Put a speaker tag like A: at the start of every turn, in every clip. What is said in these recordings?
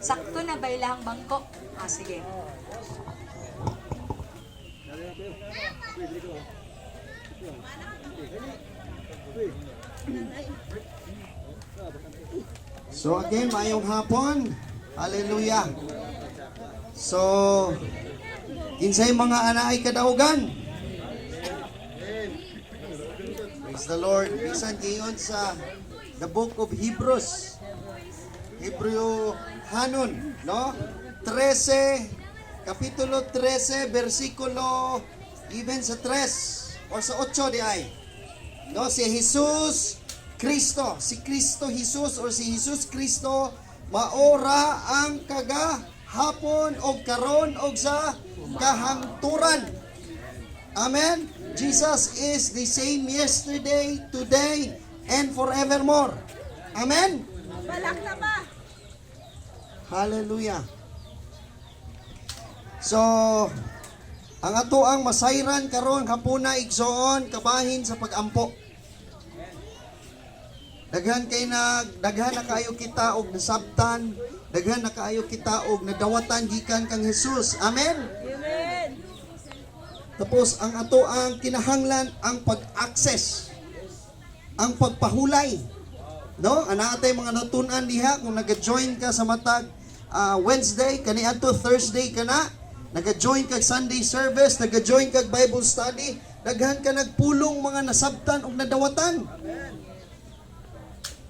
A: Sakto na ba ilang bangko? Ah, sige.
B: So again, mayong hapon. Hallelujah. So, kinsay mga anak ay kadaugan. Praise the Lord. Bisan giyon sa the book of Hebrews. Hebreo Hanon, no? 13, kapitulo 13, versikulo even sa 3 or sa 8 di ay. No, si Jesus Kristo, si Kristo Jesus or si Jesus Kristo maora ang kagahapon og karon og sa kahangturan. Amen. Jesus is the same yesterday, today, and forevermore. Amen. Hallelujah. So, ang ato ang masayran karon hapuna igsoon kabahin sa pag-ampo. Daghan na kayo kita og nasabtan, daghan na kayo kita og nadawatan gikan kang Jesus. Amen.
C: Amen.
B: Tapos ang ato ang kinahanglan ang pag-access, ang pagpahulay. No? Ana atay mga natun-an diha kung nag-join ka sa matag Wednesday kaniadto Thursday kana, nag-join kag Sunday service, nag-join kag Bible study, daghan ka nagpulong mga nasabtan og nadawatan.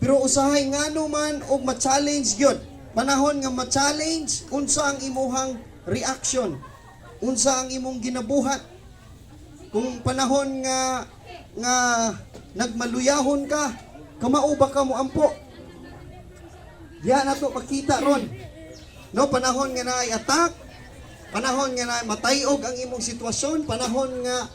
B: Pero usahay ngano man og ma-challenge gyud. Panahon nga ma-challenge unsa ang imuhang reaction, unsa ang imong ginabuhat. Kung panahon nga nagmaluyahon ka, kamao ba ka mo ampo? Diyan nato makita ron. No, panahon nga naay attack, panahon nga naay matayog ang imong sitwasyon, panahon nga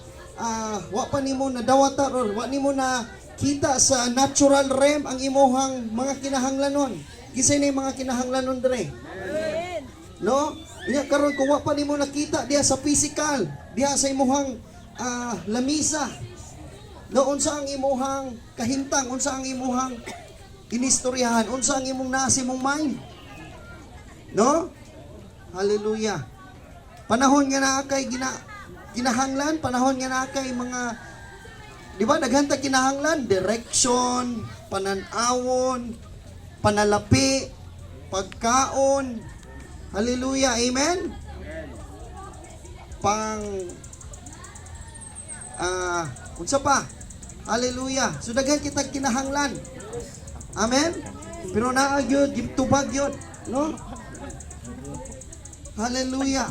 B: wa pa nimo nadawata or wa nimo na kita sa natural realm ang imuhang mga kinahanglanon. Kisay na yung mga kinahanglanon dire.
C: Amen.
B: No? Nya karon kung wa pa nimo nakita diha sa physical, diha sa imuhang lamisa. No, unsa ang imuhang kahintang, unsa ang imuhang inistoryahan, unsa ang imong nasa imong mind. No? Hallelujah. Panahon nga naa kay kinahanglan, panahon nga naa kay mga, di ba, daghanta kinahanglan, direction, pananawon, panalapi, pagkaon. Hallelujah. Amen. Unsa pa? Hallelujah. So daghan kita kinahanglan. Amen. Pero naa gyud gitubag gyud, no? Hallelujah.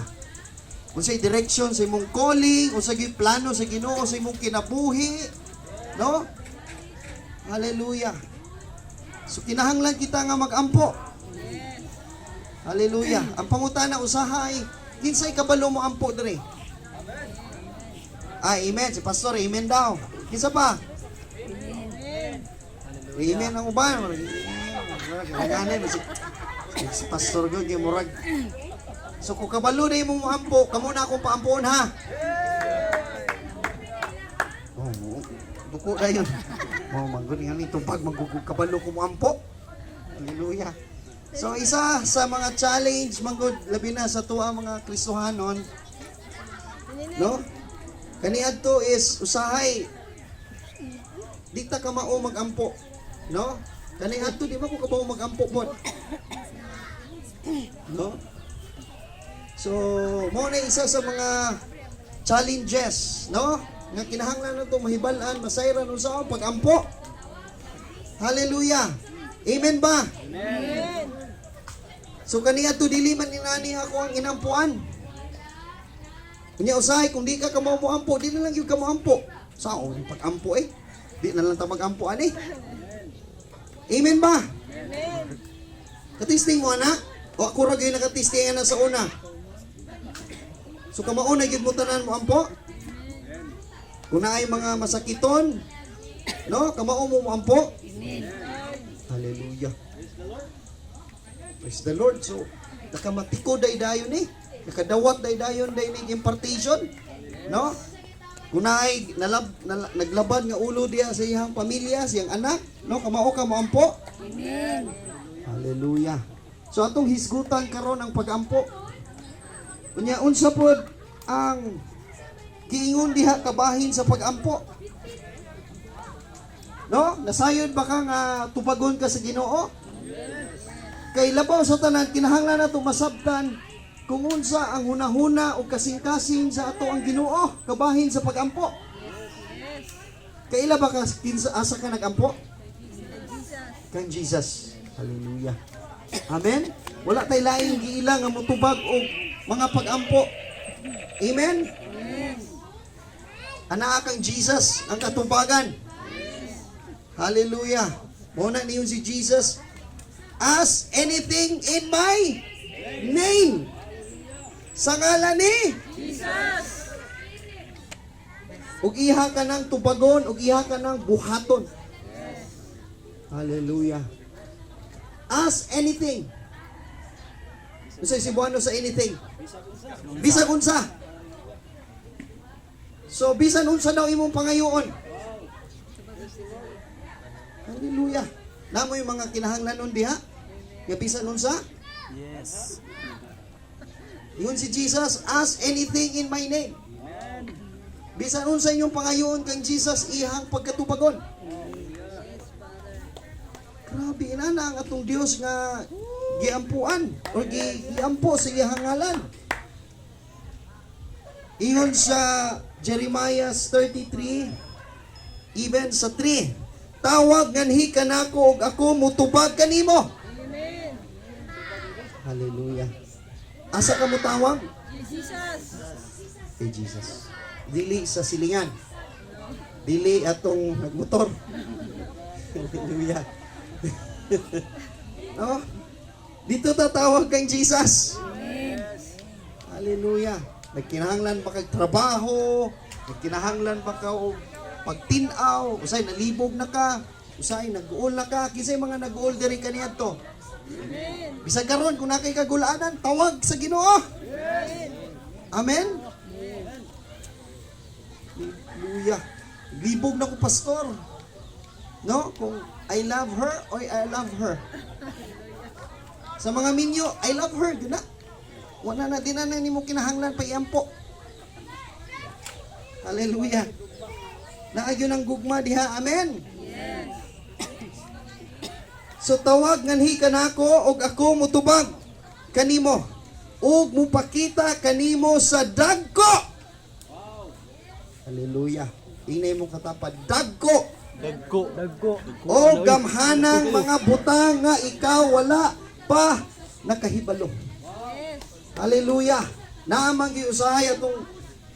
B: Unsay direction sa imong calling, unsay plano sa Ginoo sa imong kinabuhi, no? Hallelujah. So kinahanglan kita nga mag-ampo. Hallelujah. Ang pangutana usahay, kinsay kabalo mo ampo dire? Amen. Si pastor, amen daw. Kinsa pa? Amen ang uban. Si pastor ko kay murag. So kung kabalo na imong ampo, kamo na akong paampuon ha. Oh, buko na yun. Oh, manggod nga nito pag magugug kabalo ko mo ampo. Hallelujah. So isa sa mga challenge manggod labi na sa tuwa mga Kristohanon, no? Kaniadto is usahay di ta ka mao magampo, no? Kaniadto di ba ko kabaw magampo pod, no? So mo na isa sa mga challenges, no? Nga kinahanglan nato mahibal-an, masayran unsa ang pagampo. Hallelujah. Amen ba?
C: Amen.
B: So kaniadto dili man ni nani ako ang inampuan. Kunya usahay kung di ka kamo mo ampo, di na lang yung kamo ampo. Sao ni pag-ampo eh? Di na lang ta mag-ampo ani. Amen ba?
C: Amen.
B: Katisting mo ana? O ako ra gyud nakatisting ana sa una. So kamao na gyud mo tanan mo ampo? Kung naay mga masakiton, no? Kamao mo ampo? Amen. Hallelujah. Praise the Lord. So nakamatiko day-dayon eh. Nakadawat day-dayon day ning impartation, no? Kunay naglabad nga ulo diya sa iyang pamilya, sa iyang anak, no? Kamao ka mo ampo. Amen. Hallelujah. So atong hisgutan karon ang pag-ampo. Unya unsa pod ang giingon diha kabahin sa pag-ampo? No? Nasayod ba ka nga tupagon ka sa Ginoo? Kay labaw sa tanan kinahanglan nato masabtan kung unsa ang hunahuna o kasing-kasing sa ato ang Ginoo kabahin sa pag-ampo. Kaila ba ka asa ka nag-ampo? Kang Jesus. Hallelujah. Amen. Wala tay laing giilang nga motubag og mga pag-ampo. Amen. Anaa kang Jesus ang katubagan. Hallelujah. Muna niyon si Jesus. Ask anything in my name. Sa ngalan ni
C: Jesus.
B: ug iha ka ng tubagon, ug iha ka ng buhaton. Hallelujah. Ask anything. Unsay Cebuano sa anything? Bisag unsa. So bisan unsa daw imong pangayoon. Hallelujah. Namo yung mga kinahanglanon diha? Nga bisan unsa?
D: Yes.
B: Yun si Jesus, ask anything in my name. Bisan unsa inyong pangayoon kang Jesus ihang pagkatubagon. Grabe inana ang atong Dios nga giampuan o giampo sa iyang ngalan. Ingon sa Jeremiah 33 even sa 3, tawag nganhi kanako ug ako mutubag kanimo.
C: Amen.
B: Hallelujah. Asa ka mo tawag?
C: Jesus.
B: Kay Jesus. Dili sa silingan. Dili atong nagmotor. Hallelujah. No? Dito tatawag kang Jesus. Hallelujah. Nagkinahanglan ba kag trabaho? Nagkinahanglan ba ka og pagtinaw? Usay nalibog na ka? Usay nag-uol na ka? Kisay mga nag-uol diri kaniadto?
C: Amen.
B: Bisag karon kung nakay kagulaanan, tawag sa Ginoo. Amen. Hallelujah. Libog na ko pastor. No? Kung I love her or I love her. Sa mga minyo, I love her. Di na. Wala na din na nimo kinahanglan pa iampo. Hallelujah. Naagyo ng gugma diha. Amen. So tawag nganhi kanako og ako mutubag kanimo ug mupakita kanimo sa dagko. Hallelujah. Ingay mo katapad dagko.
D: Dagko. Dagko.
B: O gamhanang mga butang nga ikaw wala pa nakahibalo. Hallelujah. Naamang giusahay atong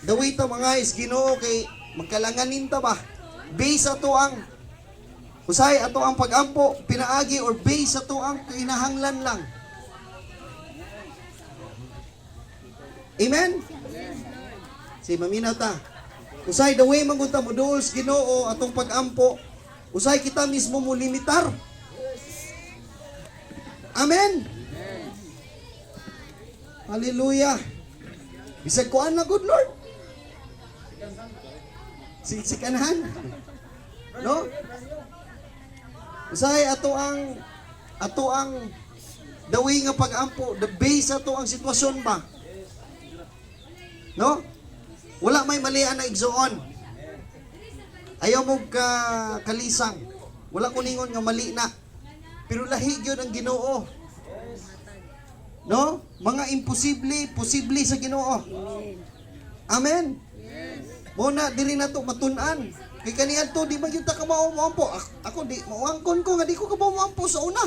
B: dawita mga is Ginoo kay magkalanganin ta ba? Base ato ang usay ato ang pag-ampo pinaagi or base ato ang kinahanglan lang. Amen. Si maminaw ta. Usay the way mangunta mo duol sa Ginoo atong pag-ampo, usay kita mismo mo limitar. Amen. Hallelujah. Bisag kuan na good Lord. Sikanahan. No? Usay ato ang the way nga pag-ampo, the base ato ang sitwasyon ba? No? Wala may malian na igsoon. Ayaw mo kalisang. Wala ko ningon nga mali na. Pero lahi gyud ang Ginoo. No? Mga imposible, posible sa Ginoo. Amen. Muna diri nato matun-an. Kay kaniadto di man gyud ta ka mao-ampo. Ako di mauangkon ko nga di ko ka mao-ampo sa una.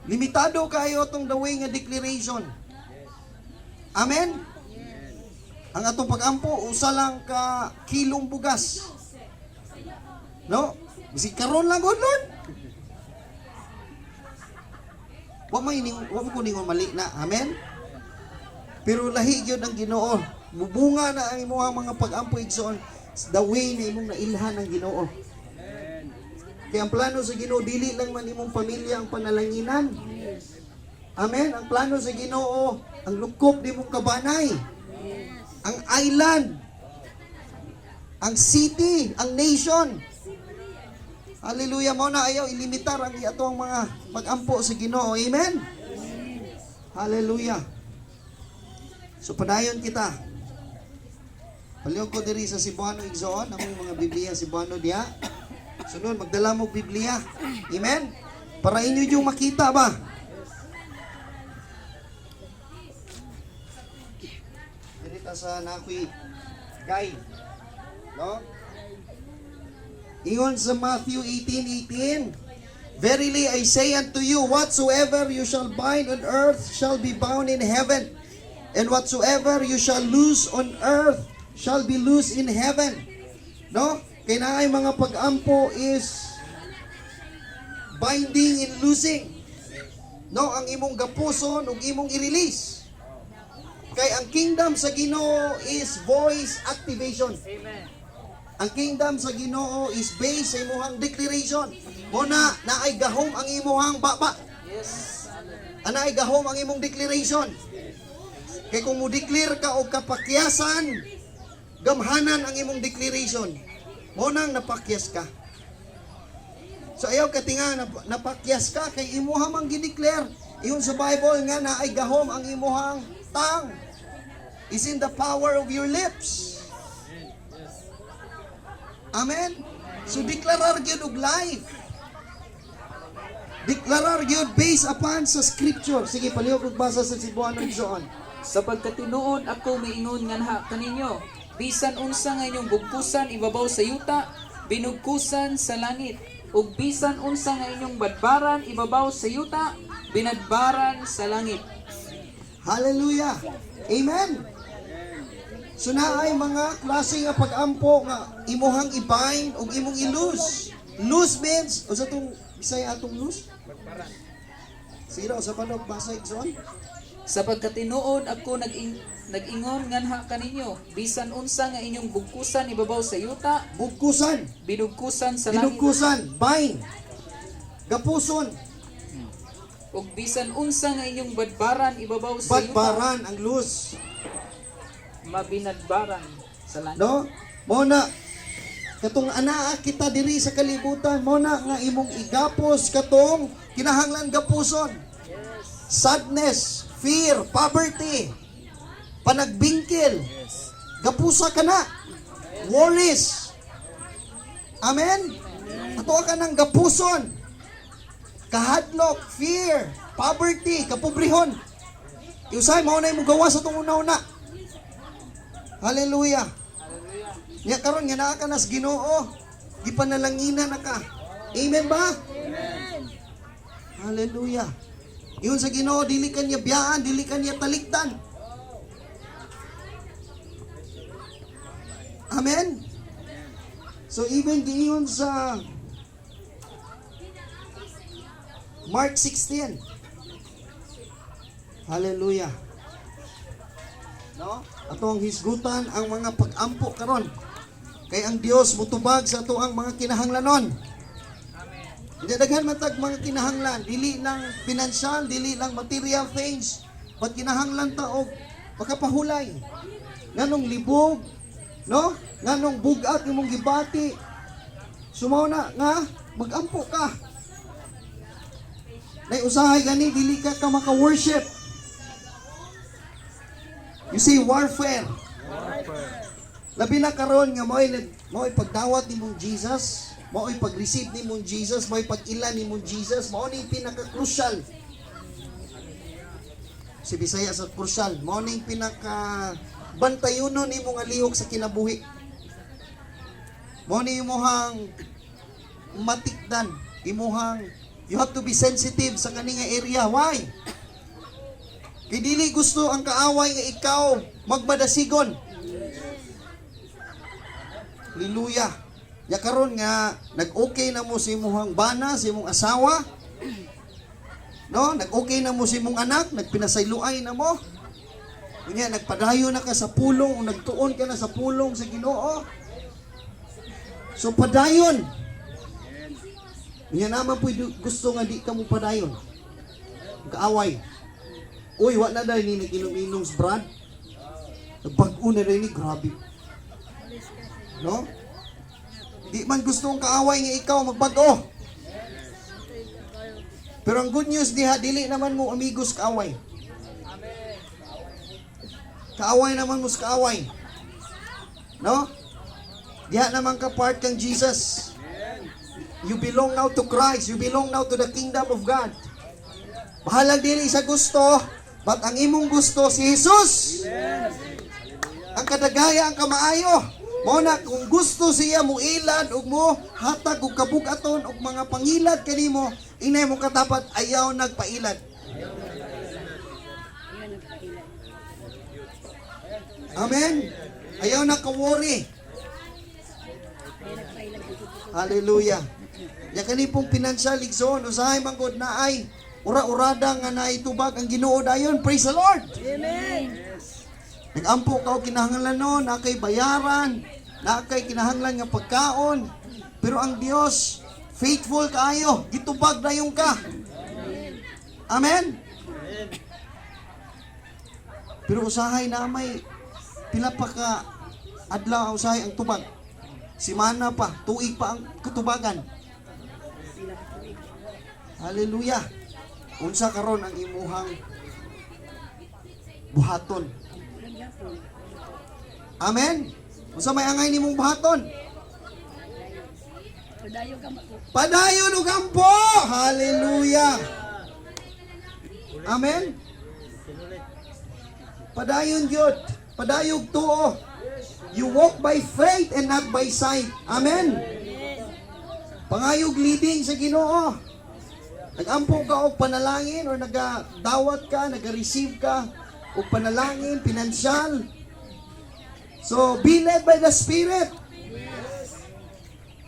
B: Limitado kayo tong the way nga declaration. Amen. Ang atong pag-ampo usa lang ka kilong bugas. No? Bisig karon lang good Lord. Wa mo kuningon mali na. Amen. Pero lahi gyud ang Ginoo. Mubunga na ang imong mga pag-ampo igsoon the way na imong nailhan ang Ginoo. Kaya ang plano sa Ginoo dili lang man imong pamilya ang panalanginan. Amen. Ang plano sa Ginoo ang lukop di mong kabanay. Ang island, ang city, ang nation. Hallelujah mo na ayaw ilimitar ang atong mga pag-ampo sa Ginoo. Amen. Hallelujah. So padayon kita. Palihog ko diri sa Cebuano Igsoon, ang mga Biblia Cebuano diha. Sunod magdala mo Biblia. Amen. Para inyo yung makita ba? Dirita sa nakoy guide. No? Ingon sa Matthew 18:18, Verily I say unto you, whatsoever you shall bind on earth shall be bound in heaven, and whatsoever you shall loose on earth shall be loosed in heaven. No? Kaya na ay mga pag-ampo is binding and loosing. No? Ang imong gapuson ug imong i-release. Kay ang kingdom sa Ginoo is voice activation.
D: Amen.
B: Ang kingdom sa Ginoo is based sa imuhang declaration. Muna, naay gahom ang imuhang baba.
D: Yes.
B: Naay gahom ang imong declaration. Kay kung mo declare ka og kapakyasan, gamhanan ang imong declaration. Muna napakyas ka. So ayaw ka tinga napakyas ka kay imuha mang gideclare. Iyon sa Bible nga naay gahom ang imuhang tongue. Is in the power of your lips. Amen. So deklarar gyud og life. Deklarar gyud based upon sa scripture. Sige, palihog og basa sa Cebuano Igsoon.
E: Sapagkat tinuod ako miingon nga naha kaninyo, bisan unsa nga inyong bugkusan ibabaw sa yuta, binugkusan sa langit, ug bisan unsa nga inyong badbaran ibabaw sa yuta, binadbaran sa langit.
B: Hallelujah. Amen. So naay mga klase nga pag-ampo nga imuhang i-bind ug imong i-loose. Loose means, o sa itong Bisaya atong loose? Sira, o sa panog basa Igsoon?
E: Sapagkat tinuod ako nag-ingon nga naha kaninyo, bisan unsa nga inyong bugkusan ibabaw sa yuta,
B: Bugkusan.
E: binugkusan sa langit,
B: Binugkusan. Bind. Gapuson.
E: ug bisan unsa nga inyong badbaran ibabaw sa yuta,
B: Badbaran ang loose.
E: mabinadbaran sa langit.
B: No? Mona, katong anaa kita diri sa kalibutan, mona nga imong igapos katong kinahanglan gapuson. Sadness, fear, poverty, panagbingkil, gapusa ka na. Worries. Amen? Ato ka ng gapuson. Kahadlok, fear, poverty, kapobrehon. Iusay, maunay mo gawa sa itong una-una. Hallelujah. Nya karon nga naa ka nas Ginoo, gipanalangina na ka. Amen ba?
C: Amen.
B: Hallelujah. Iyon sa Ginoo, dili ka niya biyaan, dili ka niya talikdan. Amen. So even giyon sa Mark 16. Hallelujah. No? Atong hisgutan ang mga pag-ampo karon. Kay ang Dios mutubag sa ato ang mga kinahanglanon. Amen. Daghan matag mga kinahanglan, dili lang financial, dili lang material things, but kinahanglan ta og makapahulay. Nganong libog, no? Nganong bugat imong gibati. Sumaw na nga mag-ampo ka. Nay usahay gani dili ka maka-worship. You see, warfare. Labi na karon nga mo'y pagdawat ni mong Jesus, mo'y pag-receive ni mong Jesus, mo'y pag-ilan ni mong Jesus, mao ni pinaka-crucial. Si Bisaya sa crucial, mao ni pinaka-bantayunon ni mong alihok sa kinabuhi. Mao ni imuhang matikdan, imuhang you have to be sensitive sa kaninga area. Why? Kay dili gusto ang kaaway nga ikaw magmadasigon. Hallelujah. Ya karon nga nag-okay na mo si imong bana, si imong asawa. No, nag-okay na mo si imong anak, nagpinasayloay na mo. Unya nagpadayo na ka sa pulong o nagtuon ka na sa pulong sa Ginoo. So padayon. Unya naman po gusto nga di ka mo padayon. Kaaway. Uy, wala na rin ni inom-inom sa brad. Nagbago na rin ni, grabe. No? Di man gusto ang kaaway nga ikaw magbago. Pero ang good news diha, dili naman mo amigos kaaway. Kaaway naman mo sa kaaway. No? Diha naman ka part kang Jesus. You belong now to Christ. You belong now to the kingdom of God. Bahalang dili sa gusto, but ang imong gusto si Jesus. Ang kadagaya, ang kamaayo. Mo na kung gusto siya mo ilad ug mo hatag og kabugaton og mga pangilad kanimo, inay mo katapat ayaw nagpailad. Amen. Ayaw na ka-worry. Hallelujah. Ya kani pong financial igsoon usahay man gud na ay ura-urada nga naitubag ang Ginoo dayon. Praise the Lord.
C: Amen.
B: Nag-ampo ka o kinahanglan no, na kay bayaran, na kay kinahanglan nga pagkaon. Pero ang Dios, faithful kaayo, gitubag na yung ka. Amen? Pero usahay na may pila pa ka adlaw usahay ang tubag. Simana pa, tuig pa ang katubagan. Hallelujah. Unsa karon ang imuhang buhaton? Amen. Unsa may angay nimong buhaton? Padayon ug ampo. Hallelujah. Amen. Padayon gyud. Padayog tuo. You walk by faith and not by sight. Amen. Pangayog leading sa Ginoo. Nag-ampo ka og panalangin or nagadawat ka, nag-receive ka og panalangin, pinansyal. So, be led by the Spirit.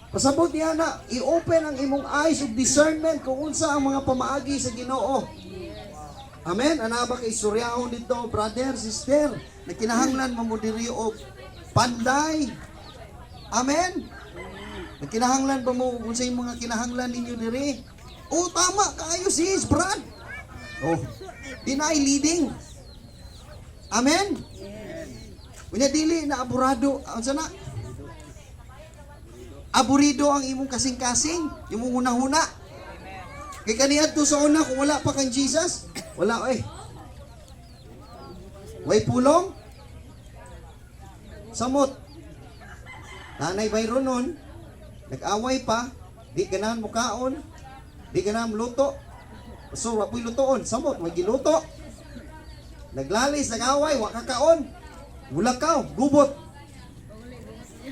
B: Pasabot niya na, i-open ang imong eyes of discernment kung unsa ang mga pamaagi sa Ginoo. Amen? Ana ba kay istoryahon dito, brother, sister, na kinahanglan mo diri og panday. Amen? Na kinahanglan ba mo kung sa mga kinahanglan ninyo diri? Oh, tama, kaayo sis, Brad. Oh, deny leading. Amen? Unya dili na aburado, unsa na? Aburido ang imong kasing-kasing, imong huna-huna. Kay kaniadto sa una kung wala pa kang Jesus, wala oy. Way pulong. Samot. Nanay bayron nun, nag-away pa, di ganahan mo kaon, di ganahan luto. So, wapoy lutoon, samot, way giluto. Naglalis, nag-away, wa kakaon. Bulakaw, gubot.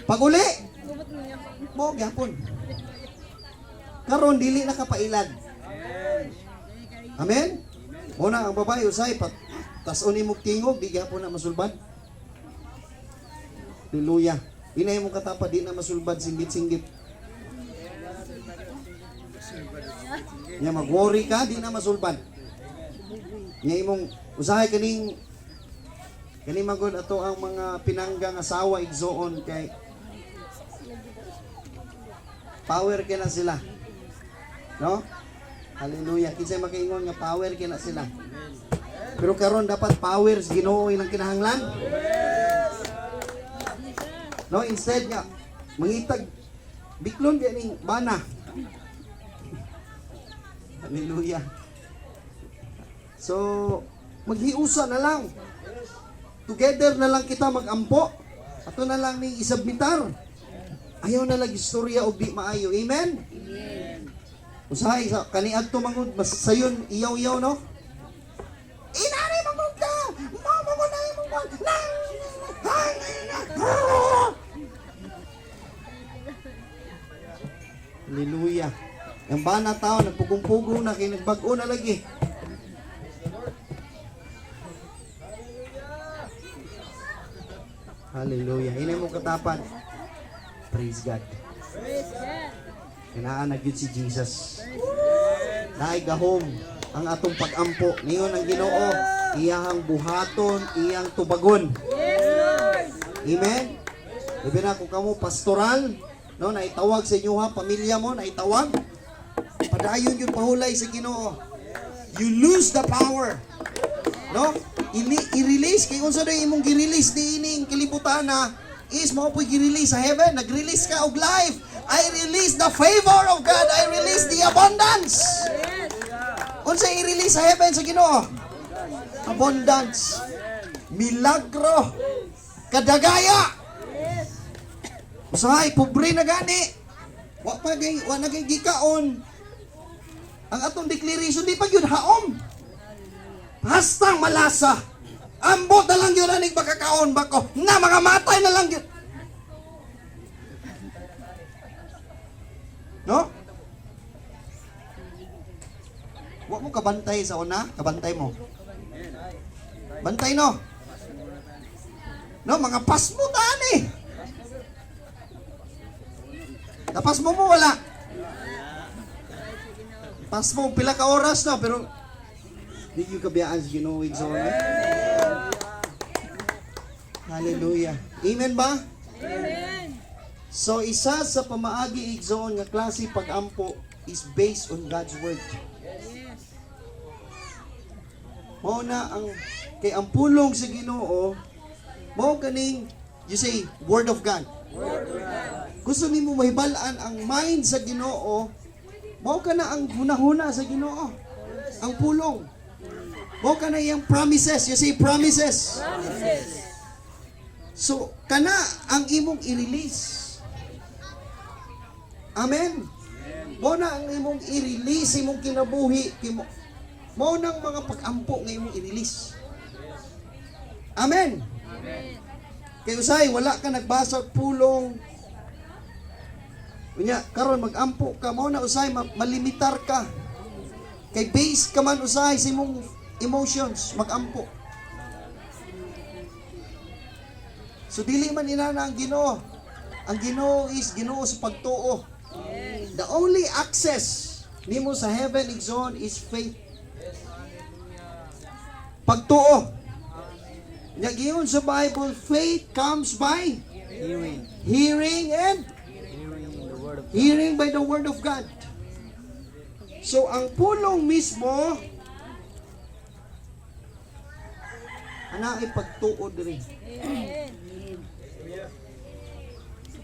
B: Pag-uli, mo gyapon. Karon dili na kapailad. Amen. Muna ang babae usay pat tas-on imong tingog di gyapon na masulbad. Hallelujah. Inay mo katapa di na masulbad singgit-singgit. Nya mag-worry ka di na masulbad. Nya imong usahay kani magod ato ang mga pinanggang asawa igsoon kay power kina sila. No? Hallelujah. Kinsay makaingon nga power kina sila. Pero karon dapat power sa Ginoo ilang kinahanglan. No, instead nga mangitag biklon di ning bana. Hallelujah. So, maghiusa na lang. Together na lang kita magampo. Ato na lang ning isubmitar. Ayaw na lang istorya og di maayo. Amen? Amen. Usahay sa kaniadto mangud mas sayon iyaw-iyaw no? Inari mangud ka. Mamo ko na imong Hallelujah. Ang bana tao nagpugong-pugong na kay nagbag-o na lagi. Hallelujah. Inay mo katapan. Praise God. Kinaan na gyud si Jesus. Naay gahom ang atong pag-ampo. Niyon ang Ginoo, iyang buhaton, iyang tubagon. Amen. Labi na kung kamo pastoral, no, naitawag sa inyo ha, pamilya mo, naitawag. Padayon yun pahulay sa Ginoo. You lose the power. No? I-release kay unsa day imong gi-release di ining kalibutan na is mao po'y gi-release sa heaven, nag-release ka og life. I release the favor of God. I release the abundance.
C: Yes.
B: Unsa i-release sa heaven sa Ginoo? Abundance. Milagro. Kadagaya.
C: Yes.
B: Usahay, pobre na gani. Wa na gay gikaon. Ang atong declaration di pa gyud haom. Hastang malasa. Ambot na lang yun aning makakaon bako. Na mga matay na lang yun. No? Wa mo kabantay sa una, kabantay mo. Bantay no. No, mga pasmo tani. Tapas mo wala. Pas mo pila ka oras na pero di yung kabiyaan sa Ginoo igsoon. Hallelujah. Amen ba?
C: Amen.
B: So isa sa pamaagi igsoon nga klase pag-ampo is based on God's word. Mao na ang kay ang pulong sa Ginoo mao kaning you say word of God. Gusto nimo mahibal-an ang mind sa Ginoo, mao kana ang hunahuna sa Ginoo. Ang pulong. Mao kana iyang promises, you say promises. So kana ang imong i-release. Amen. Mao na ang imong i-release imong kinabuhi mao nang mga pag-ampo nga imong i-release. Amen. Kay usay wala ka nagbasa og pulong. Unya karon mag-ampo ka mao na usay malimitar ka. Kay base ka man usay sa imong emotions mag-ampo. So dili man inana ang Ginoo. Ang Ginoo is Ginoo sa pagtuo. The only access nimo sa heaven igsoon is faith. Pagtuo. Nya giyon sa Bible, faith comes by hearing and hearing by the word of God. So ang pulong mismo ana ay pagtuo diri.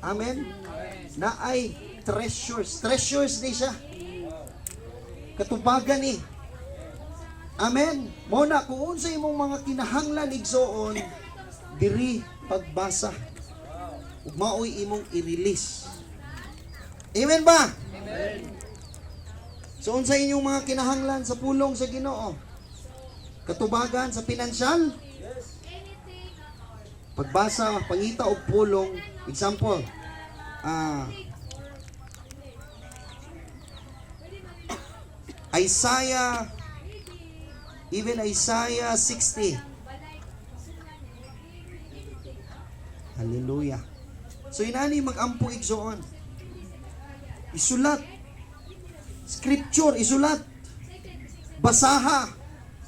B: Amen. Na ay treasures ni siya. Katubagan ni. Amen. Mo na kung unsa imong mga kinahanglan igsoon diri pagbasa. Ug maoy imong i-release. Amen ba? Amen. So unsa inyong mga kinahanglan sa pulong sa Ginoo? Katubagan sa pinansyal? Pagbasa, pangita og pulong, example, Isaiah 60. Hallelujah. So inani mag-ampo igsoon. Isulat. Scripture, isulat. Basaha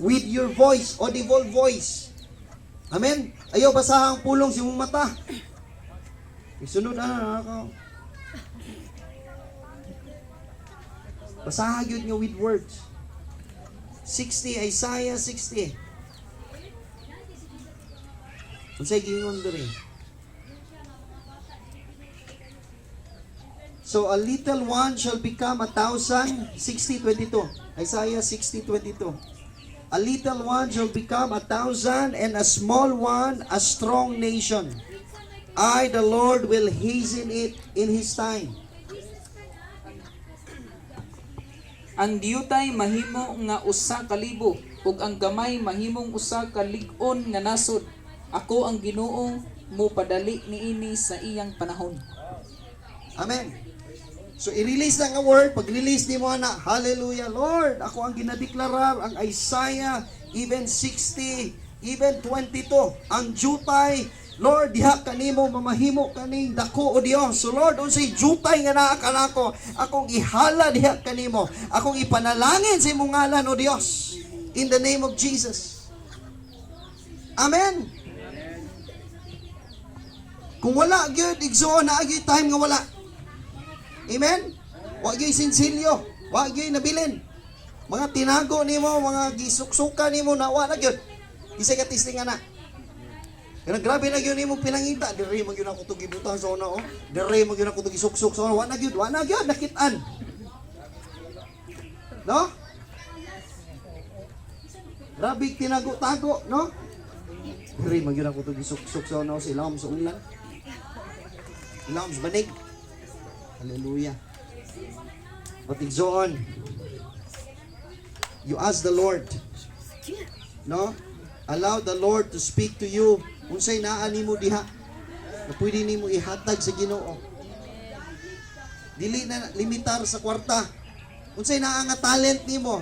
B: with your voice, audible voice. Amen. Ayaw basaha ang pulong sa imong mata. Isunod ako. Basaha gyud nyo with words. 60, Isaiah 60. Unsay gingon diri? So a little one shall become 1,000. 60:22. Isaiah 60:22. A little one shall become 1,000, and a small one a strong nation. I, the Lord, will hasten it in His time.
E: Ang diyutay mahimo nga usa ka libo, ug ang gamay mahimong usa ka lig-on nga nasod. Ako ang Ginoo, mo padali niini sa iyang panahon.
B: Amen. So i-release na nga word, pag-release ni mo na, hallelujah, Lord, ako ang ginadeklarar, ang Isaiah, even 60, even 22, ang jutay, Lord, diha kanimo mamahimo kaning dako o Dios. So Lord, unsay jutay nga naa kanako, akong ihala diha kanimo. Akong ipanalangin sa imong ngalan o Dios. In the name of Jesus. Amen. Kung wala gyud igsoon na gyud time nga wala. Amen. Wa gyud sinsilyo, wa gyud nabilin. Mga tinago nimo, mga gisuksukan nimo na wa na gyud. Gisay ka tistingan na. Kaya grabe na yun imong pinangita. Diri man yun ako ito gibutang sa una, oh. Diri man yun ako ito gisuksok sa una. Wa na yun, nakitaan. No? Grabe tinago-tago, no? Diri man yun ako ito gisuksok sa una, sa ilawom sa ulan. Ilawom sa banig. Hallelujah. But igsoon, you ask the Lord, no? Allow the Lord to speak to you. Unsay naa nimo diha na pwede nimo ihatag sa Ginoo. Dili na limitar sa kwarta. Unsay naa nga talent nimo.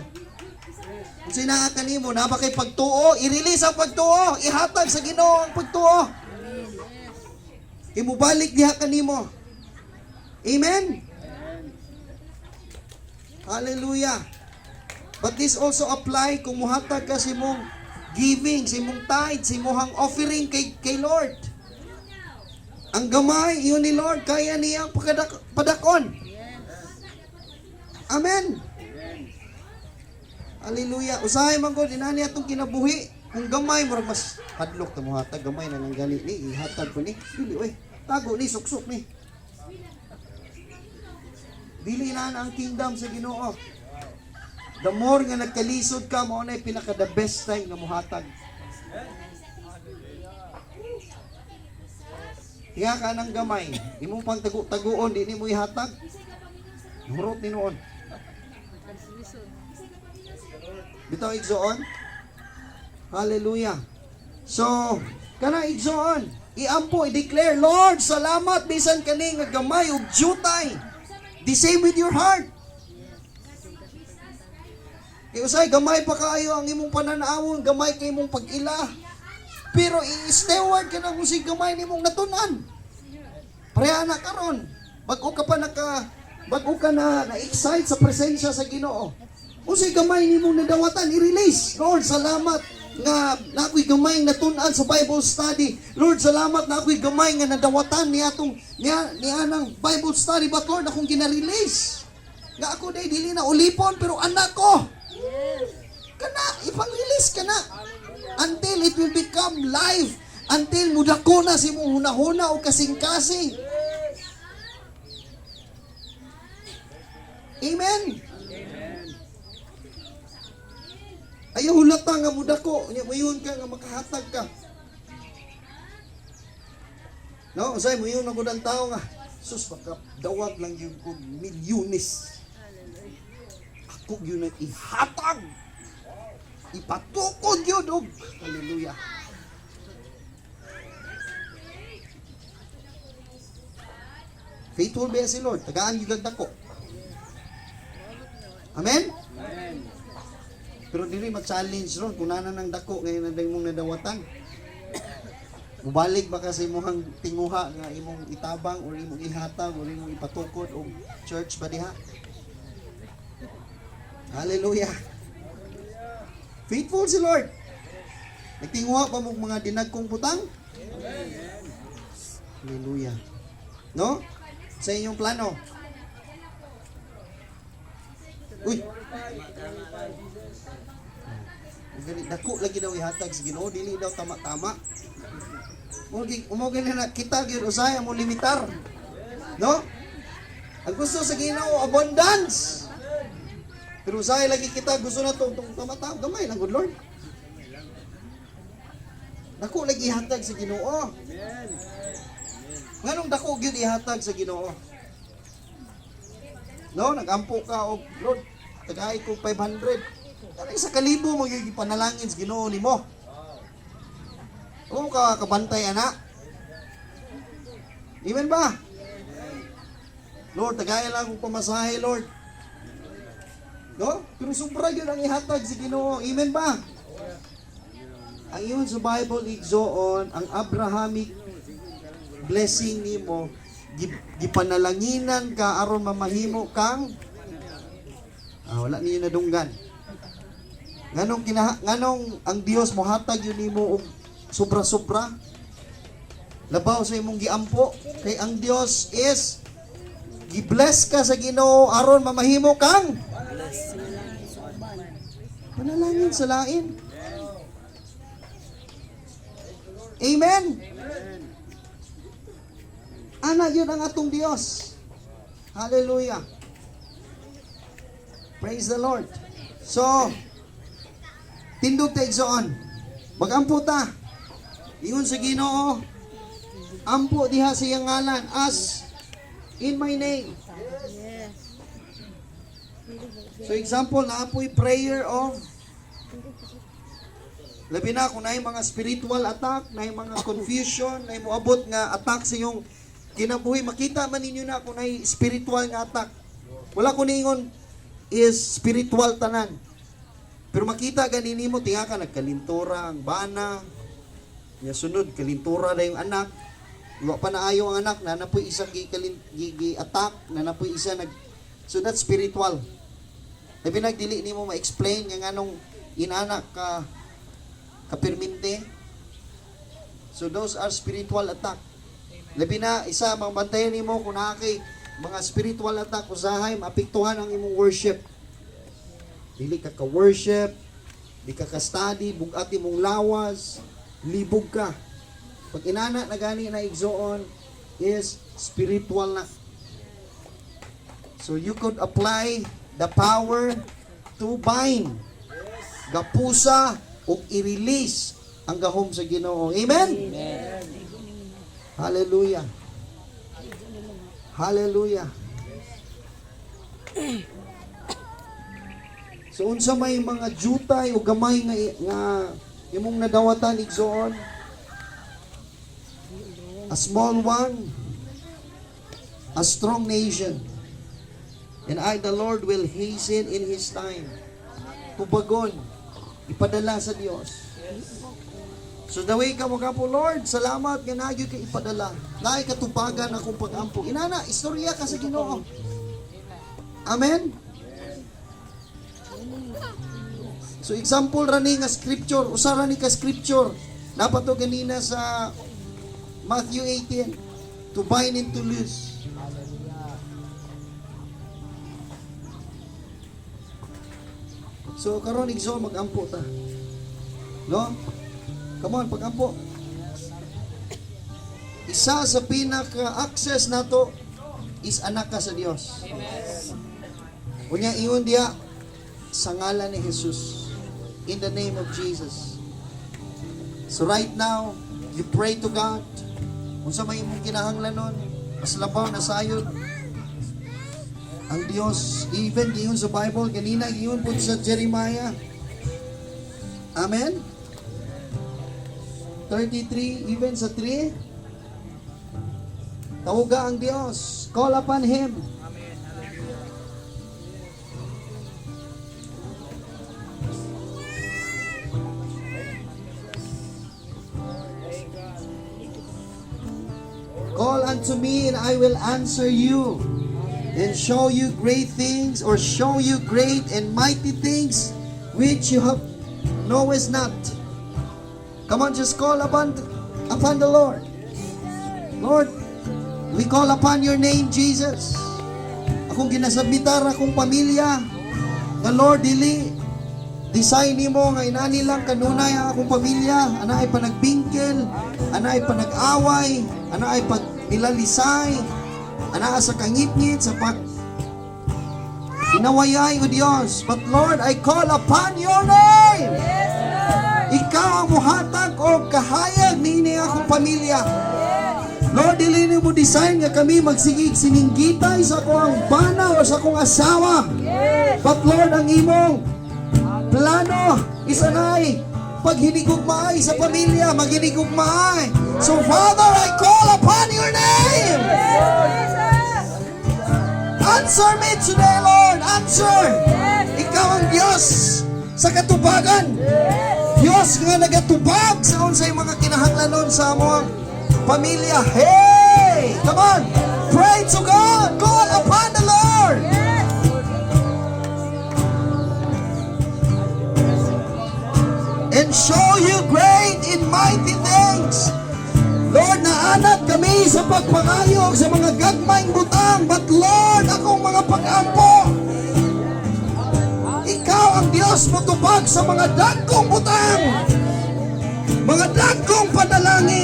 B: Unsay naa kanimo na ba kay pagtuo, i-release ang pagtuo, ihatag sa Ginoo ang pagtuo. Imubalik diha kanimo. Amen. Hallelujah. But this also apply kung muhatag ka sa imong giving, sa imong tithe, sa imong offering kay Lord. Ang gamay, yun ni Lord, kaya niya padakon. Amen. Hallelujah. Usahay man ko, dinani atong kinabuhi. Kung gamay, murag mas hadlok na muhatag, gamay na lang gani ni, ihatag ko ni. Dili, oy, tago ni, suksok ni. Dili na ang kingdom sa Ginoo. The more nga nagkalisod ka, mo na pinaka the best time nga muhatag. Hiya ka ng gamay, imong pang taguon, di ni mo ihatag. Hurot ni noon. Bitaw igsoon. Hallelujah. So, kana igsoon, iampo, i-declare, Lord, salamat bisan kani nga gamay ug jutay. The same with your heart. Usay, gamay pa kaayo ang imong pananaawon, gamay kay imong pag-ila. Pero i-steward ka na kung si gamay nimong natunan. Pareha na karon. Bago ka na na-excite sa presensya sa Ginoo. Kung si gamay nimong nadawatan, i-release. Lord, salamat nga na ako'y gamay nga natunan sa Bible study. Lord, salamat na ako'y gamay nga nadawatan niya ng Bible study. But Lord, akong gina-release. Nga ako day, dili na ulipon, pero anak ko. Kana, ipang-release ka na. Until it will become life. Until mudako na si mong hunahuna o kasing-kasing. Amen. Ayaw hulata nga mudako. Mayon ka nga makahatag ka. No, usay mo yun ang gudang tao nga. Sus, dawag lang yung kong milyones. Ako yun ang ihatag. Ipatukod yun. Oh. Hallelujah. Faithful ba si Lord? Tagaan yung dako. Amen?
D: Amen.
B: Pero dili ma-challenge ron kung nana ng dako ngayon na mong nadawatan. Mubalik ba kasi imong tinguha nga imong itabang o imong ihatag o imong ipatukod o church ba diha? Hallelujah. Faithful si Lord. Nagtinguha pa mo mga dinagkong putang? Hallelujah. No? Sa inyong plano. Uy! Dako lagi daw ihatag sa Ginoo, dili daw tama-tama. Umugin na kita gyud usay mo limitar. No? Ang gusto sa Ginoo abundance. Pero usay lagi kita gusto na tong tama-tama, gamay lang good Lord. Dako lagi ihatag sa Ginoo. Amen. Nganong dako gyud ihatag sa Ginoo? No, nagampo ka og Lord, tagay ko 500. Kani sa kalibo mo yung panalangin sa Ginoo nimo. O ka kabantay ana. Amen ba? Lord, tagay lang kong pamasahe, Lord. No? Pero sobra yun ang ihatag sa Ginoo. Amen ba? Ang iyon sa Bible igsoon, ang Abrahamic blessing nimo, gipanalanginan ka aron mamahimo kang wala niyo nadunggan. Nganong ang Dios mohatag yun nimo og sobra-sobra. Labaw sa imong giampo kay ang Dios is gi-bless ka sa Ginoo aron mamahimo kang panalangin sa lain. Amen? Ana yun ang atong Dios. Hallelujah. Praise the Lord. So, tindog ta igsoon. Magampo ta. Ingon sa Ginoo, ampo diha sa iyang ngalan as in my name. So example, naapoy prayer of labi na kung naay mga spiritual attack, naay mga confusion, naay moabot nga attack sa iyong kinabuhi, makita man ninyo na kung naay spiritual nga attack. Wala ko niingon is spiritual tanan. Pero makita ganin mo, tinga ka nagkalintura ang bana, niya sunod, kalintura na yung anak, wa pa naayo ang anak, na napoy isang gi-attack, na napoy isa so that's spiritual. Labi nagdili ni mo ma-explain nga nganong inanak ka kapirminte. So those are spiritual attack. Labi na, isa, magbantayan ni mo kung nakakay mga spiritual attack, usahay, maapektuhan ang imong worship. Dili ka ka-worship, di ka ka-study, bugat imong lawas, libog ka. Pag inana na gani na igsoon is spiritual na. So you could apply the power to bind, gapusa, o i-release ang gahom sa Ginoo. Amen? Amen. Hallelujah. Hallelujah. So unsa may mga jutay o gamay nga imong nadawatan igsoon, a small one, a strong nation, and I the Lord will hasten in His time. Tubagon, ipadala sa Dios. So the way ka mo po, Lord, salamat nga nagyo ka ipadala. Naay katubagan akong pag-ampo. Inana, istorya ka sa Ginoo. Amen. So example rani nga scripture, usara ni ka scripture. Dapat to ganina sa Matthew 18, to bind and to loose. So karon igso magampo ta. No? Come on, pagampo. Isa sa pinaka-access nato is anak ka sa Dios. Unya ingon diya sa ngalan ni Jesus. In the name of Jesus. So right now, you pray to God. Kung sa may imong kinahanglanon, mas labaw na sayod ang Dios. Even giyon sa Bible, ganina giyon po sa Jeremiah. Amen? 33, even sa 3. Tawaga ang Dios. Call upon Him. Call unto me and I will answer you and show you great things, or show you great and mighty things which you have knowest not. Come on, just call upon the Lord. Lord, we call upon your name, Jesus. Akong ginasabmitar akong pamilya, the Lord, dili design nimo nga inani lang kanunay ang akong pamilya, ana ay panagbingkel, ana ay panag-away, ana ay pagilalisay, ana sa kangit-ngit, sa pag inawayay o Dios. But Lord, I call upon your name. Ikaw ang muhatag o kahayag niini akong pamilya. Lord, dili mo design nga kami magsigig sininggitay sa akong bana o sa akong asawa. But Lord, ang imong plano isanay paghinigugmaay sa pamilya, maghinigugmaay. So Father, I call upon your name. Answer me today, Lord. Answer. Ikaw ang Diyos sa katubagan. Diyos nga nagatubag sa unsay mga kinahanglanon sa among pamilya. Hey! Come on! Pray to God! Call upon the Lord! And show you great and mighty things. Lord, naanad kami sa pagpangayog sa mga gagmayng butang, but Lord, akong mga pag-ampo, Ikaw ang Diyos matubag sa mga dagkong butang, mga dagkong panalangin.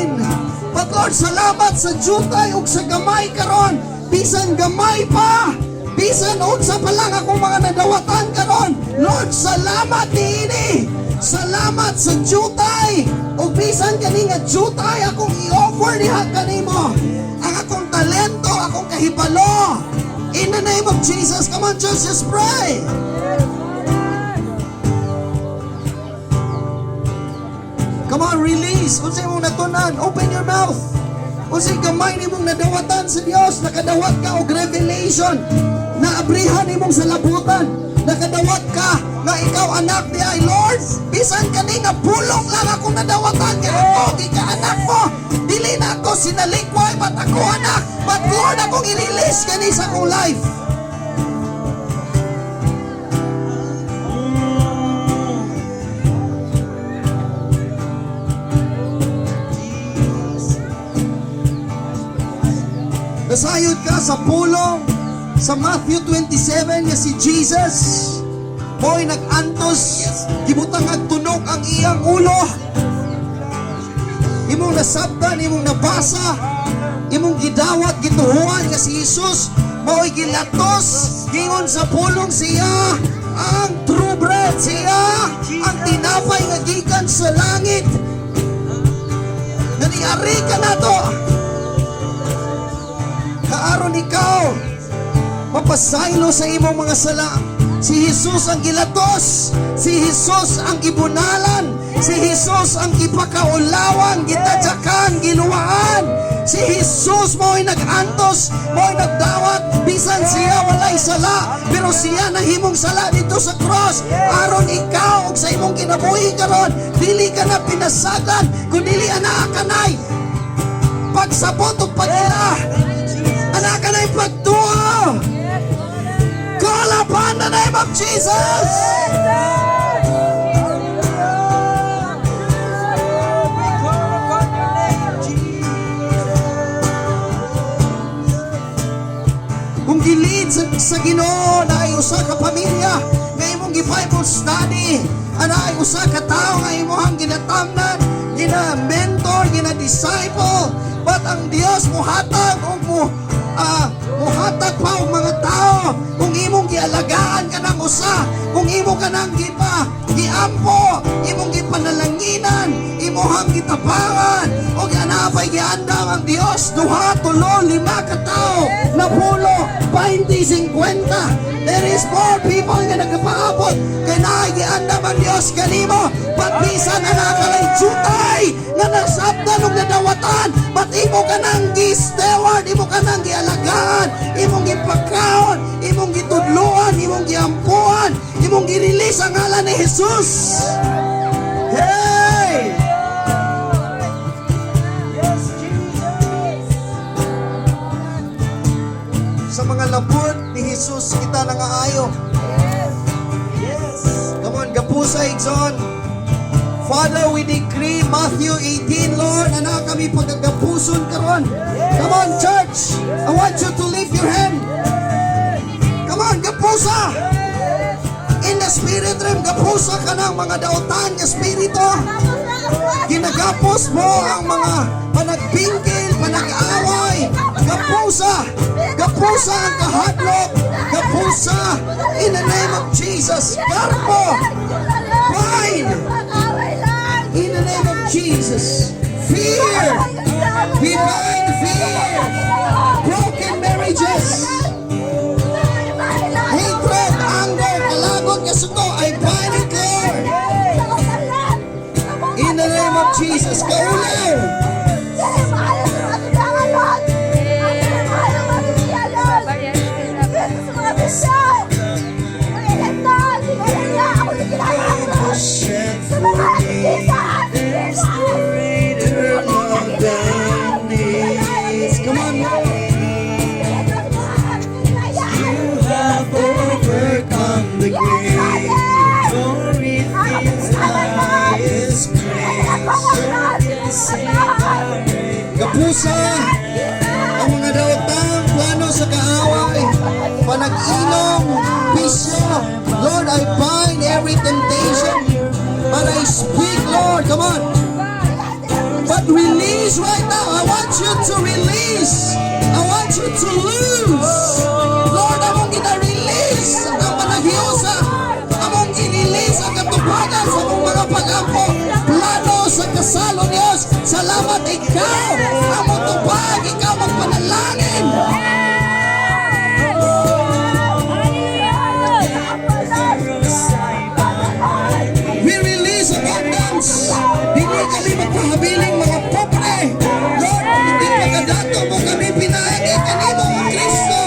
B: Lord, salamat sa jutay ug sa gamay karon. Bisan gamay pa, bisan unsa pa lang akong mga nadawatan karon. Lord, salamat niini. Salamat sa jutay. Ug bisan kani nga jutay akong i-offer diha kanimo. Ang akong talento, akong kahibalo. In the name of Jesus, come on church, just pray. Come on, release. Unsay imong natunan, open your mouth. Unsay gamay nimong nadawatan sa Dios, nakadawat ka og revelation. Naabrihan nimong sa labutan. Nakadawat ka nga ikaw anak ni ay Lord. Bisan kani nga pulong lang akong nadawatan kay ako di ka anak mo. Dili na ako sinalikway but ako anak. But Lord, akong i-release kani sa akong life. Nasayod ka sa pulong sa Matthew 27 nga si Jesus mo'y nag-antos, gibutang agtunog ang iyang ulo. Imong nasabtan, imong nabasa, imong gidawat, gituhuan nga si Jesus mo'y gilatos, gingon sa pulong siya ang true bread, siya ang tinapay nga gikan sa langit. Naniari ka na to. Kaaron ikaw mapasaylo sa imong mga sala. Si Jesus ang gilatos, si Jesus ang gibunalan, si Jesus ang gipakaulawan, gitadyakan, giluwaan. Si Jesus mo'y nag-antos, mo'y nagdawat, bisan siya walay sala, pero siya nahimong sala dito sa cross. Aron ikaw ug sa imong kinabuhi karon, dili ka na pinasagdan, kundi anak kanay pagsabot ug pagila. Anak ka na yung pagtuo. Call upon the name of Jesus. Kung gilid sa Ginoo na ay usa ka pamilya nga imong gi-Bible study, ana ay usa ka tawo nga imong ginatamnan, gina-mentor, gina-disciple, but ang Dios muhatag o muhatag pa ang mga tao kung imong gialagaan ka ng usa, kung imo ka nang giampo, imong gipanalanginan, imohang gitapangan o ganapay giandam ang Dios, 2, 3, 5 ka tao na pulo 20, 50. There is more people nga nagpaabot kay naay giandam ang Dios kanimo. Patbisan na nakalay jutay nga nasabdan og nadawatan, but imo ka nang gi-steward, imo ka nang gialagaan, imong gipakaon, imong gitudloan, imong giampuan, imong gi-release ang ngalan ni Jesus. Hey! Sa mga labot ni Jesus kita nangaayo. Come on, gapusay John. Father, we decree Matthew 18, Lord, na kami pagkagapuson karon. Come on, church. I want you to lift your hand. Come on, gapusa. In the spirit realm, gapusa ka ng mga dautan ng spirito. Ginagapos mo ang mga panagbingkil, panag-away. Gapusa. Gapusa ang kahadlok. Gapusa. In the name of Jesus. Garpo. Bind. In the name of Jesus. Fear. We bind fear. Broken marriages. Hatred, anger, kalagot, kasuko. I bind it, Lord. In the name of Jesus. Kaulan. Come on, overcome the grave. Glory fills the highest praise. Kapusa ang mga daotang plano sa kaaway, panag-inom, bisyo. Lord, I bind every temptation, but I speak, Lord, come on, but release release right now. I want you to release. I want you to lose. Lord, among kita-release ang panaghiusa. Among i-release ang katupagan sa mong mga pag-ampo. Plano sa kasalo, Diyos. Salamat ikaw. Among tupag, ikaw magpanalangin. We release abundance. Hindi kami magpahabiling mga pobre. Lord, hindi pagkadato mo kami pinahagi kanino o Kristo.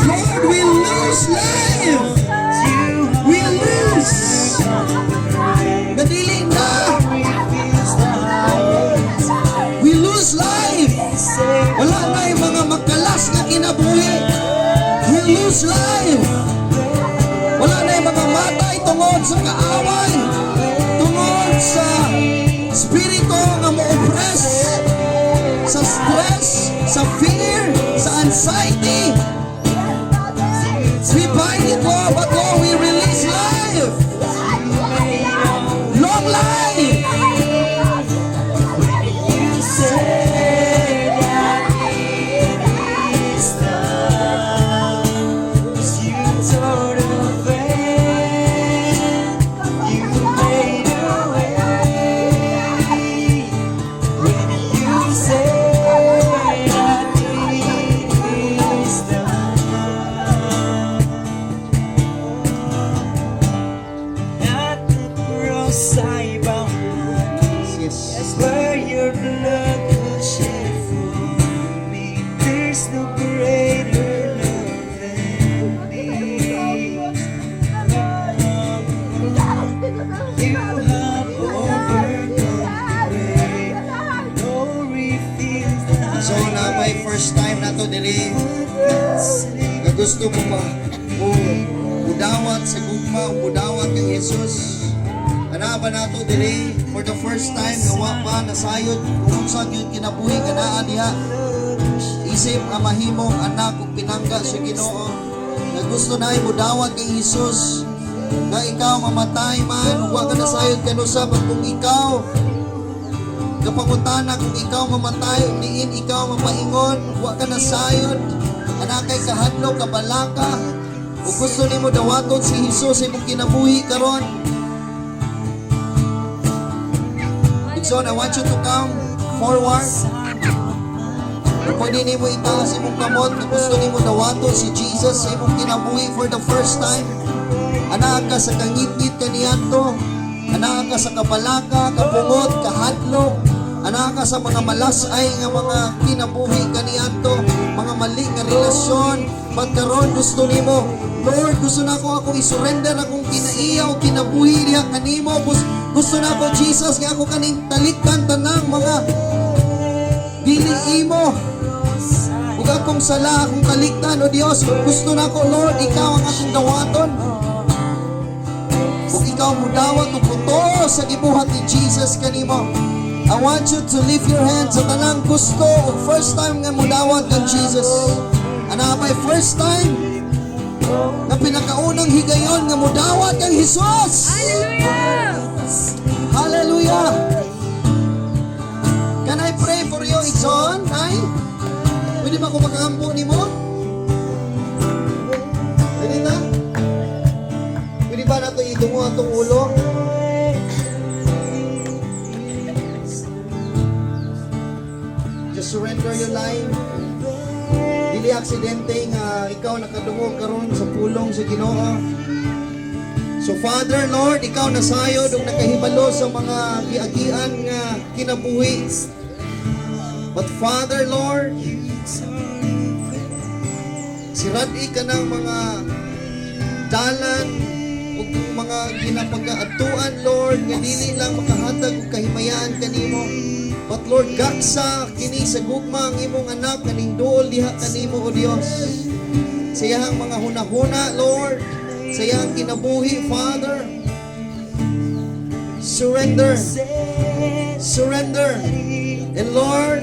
B: Lord, we lose life. We lose. Nadili na. We lose life. Wala na yung mga magkalas na kinabuhi. We lose life. Wala na yung mga matay tungod sa kaaway, tungod sa spirito nga mo-oppress, sa stress, sa fear, sa anxiety. We bind it, Lord, but Lord, we release life. Long life. Yes.
F: Where your blood was shed for me, there's no greater love than this. You have overcome no refuse.
B: So na may first time na to dili nga gusto mo ba mudawat sa gugma, mudawat kang Jesus. Ana ba nato dili for the first time nga wa pa nasayod kung unsa gyud kinabuhi nga naa diha. Isip nga mahimong anak ug pinangga sa Ginoo. Nga gusto na mudawat kang Jesus. Nga ikaw mamatay man ug wa ka nasayod kanusa pag kung ikaw kapangutana kung ikaw mamatay diin ikaw mapaingon wa ka nasayod anak kay kahadlok kabalaka ug gusto nimo dawaton si Jesus imong kinabuhi karon. So I want you to come forward. Pwede nimo itaas imong kamot na gusto nimo dawaton si Jesus sa imong kinabuhi for the first time. Anak ka sa kangit-ngit kaniadto, anak ka sa kabalaka, kapungot, kahadlok, anak ka sa mga malasay nga mga kinabuhi kaniadto, mga mali nga relasyon. Pagkaron gusto nimo, Lord, gusto na ako i-surrender akong kinaiyaw, kinabuhi diha kanimo. Gusto na ako, Jesus, nga ako kaning talikdan tanang mga dili imo. Ug akong sala, akong kalikdan, o Dios, gusto na ako, Lord, ikaw ang akong dawaton. Ug ikaw mo dawat ug puto sa gibuhat ni Jesus kanimo. I want you to lift your hands sa tanang gusto ug first time nga mo dawat kang Jesus. Ana may first time na pinakaunang higayon nga mo dawat kang Jesus. Hallelujah! Can I pray for you, Ikson? Ay? Pwede ba ko makakampo ni mo? Pwede na? Pwede ba na ito itungo ang itong ulo? Just surrender your life. Dili aksidente nga ikaw nakadungog karon sa pulong sa Ginoo. So Father, Lord, ikaw nasayod ug nakahibalo sa mga giagian nga kinabuhi. But Father, Lord, sirad-i ka ng mga dalan ug mga ginapag-aatuan, Lord, nga dili lang makahatag og kahimayaan kanimo. But Lord, gaksa kini sa gugma ang imong anak kaning duol diha kanimo, O Dios. Sa iyang mga hunahuna, Lord, sa iyang kinabuhi, Father. Surrender. Surrender. And Lord,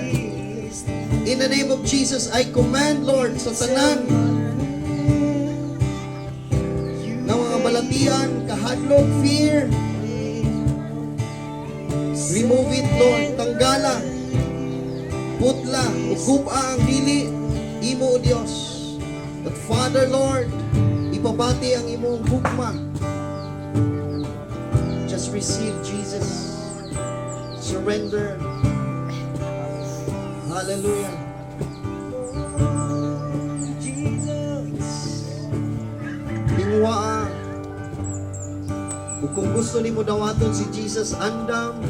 B: in the name of Jesus, I command, Lord, sa tanan ng mga balatian, kahadlok, fear, remove it, Lord. Tanggala. putla ug guba ang dili imo o Dios. But Father Lord, ipabati ang imong hukma. Just receive Jesus. Surrender. Hallelujah. Tingwa. Ug kung gusto nimo dawaton si Jesus, andam.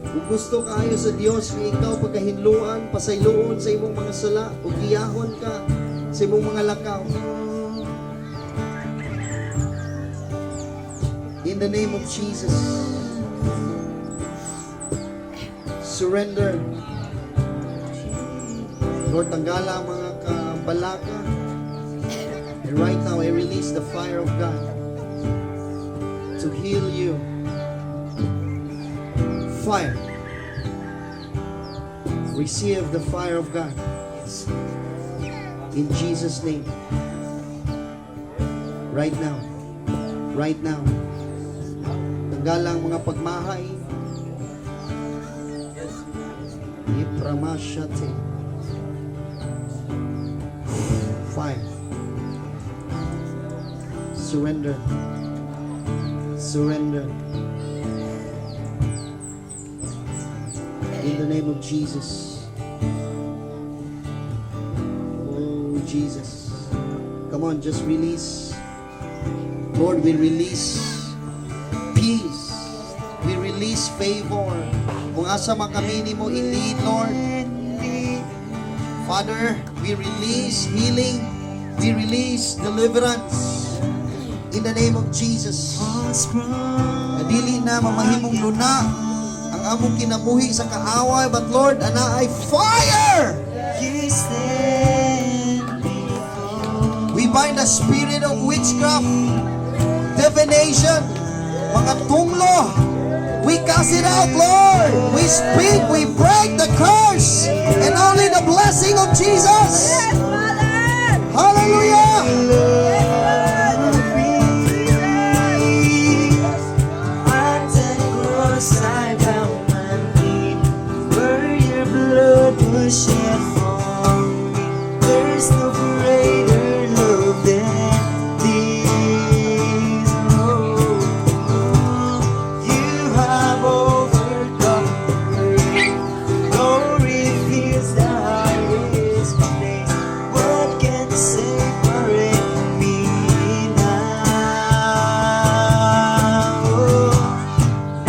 B: Kung gusto kaayo sa Dios nga ikaw pagkahinluan, pasayloon sa imong mga sala, ug giyahon ka sa imong mga lakaw. In the name of Jesus, surrender. Lord, tanggala ang mga kabalaka. And right now, I release the fire of God to heal you. Fire. Receive the fire of God. In Jesus' name. Right now. Right now. Tanggalang mga pagmahay. Ipramasyate. Fire. Surrender. Surrender. In the name of Jesus. Oh, Jesus. Come on, just release. Lord, we release peace. We release favor. Kung asa man kami nimo i-lead, Lord. Father, we release healing. We release deliverance. In the name of Jesus. Dili na mamahimong luna ang among kinabuhi sa kaaway, but Lord, ana ay fire! We bind the spirit of witchcraft, divination, mga tunglo. We cast it out, Lord. We speak, we break the curse, and only the blessing of Jesus. Hallelujah!
F: I bow my knee where your blood was shed for me. There's no greater love than this. Oh, you have overcome the grave. Glory fills the highest place. What can separate me now?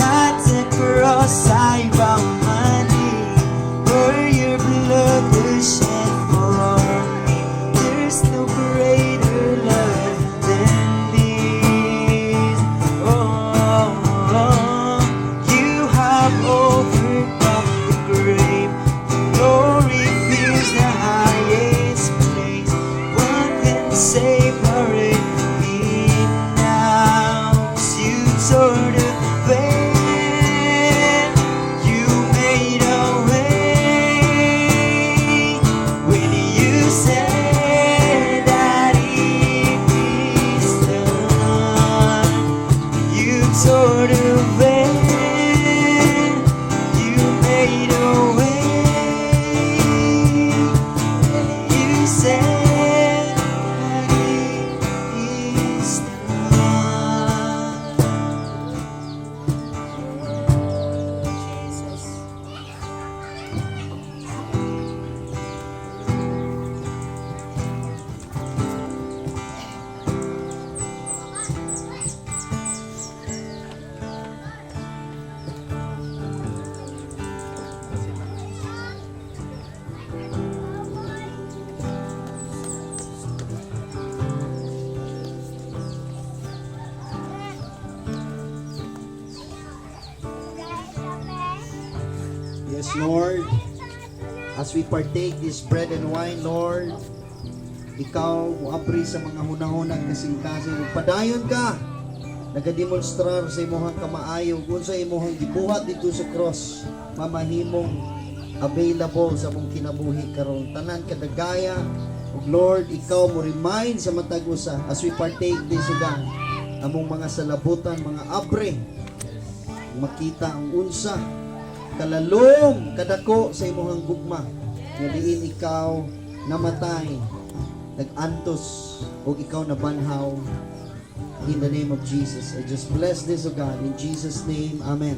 F: At the cross I bow my knee, where your blood was shed for me. There's no greater love than this. Oh, you have overcome the grave. Glory fills the highest place. What can separate me now? 'Cause you tore the veil. You made a way when you said that it is done. You tore the veil. You made a way when you said that it is done. Jesus.
B: Yes, Lord. As we partake this bread and wine, Lord, ikaw muabri sa mga hunahunang kasing-kasing. Padayon ka. Nagademonstrar sa imuhang kamaayo kung sa imuhang gibuhat dito sa cross. Mamahimong available sa mong kinabuhi karon. Tanan kadagaya. ug Lord, ikaw mo remind sa matag usa as we partake this ugang among mga salabutan, mga abre, makita ang unsa kalalom kadako sa imuhang gugma nga diin ikaw namatay, nag-antos, o ikaw nabanhaw. In the name of Jesus, I just bless this, O God. In Jesus' name, Amen.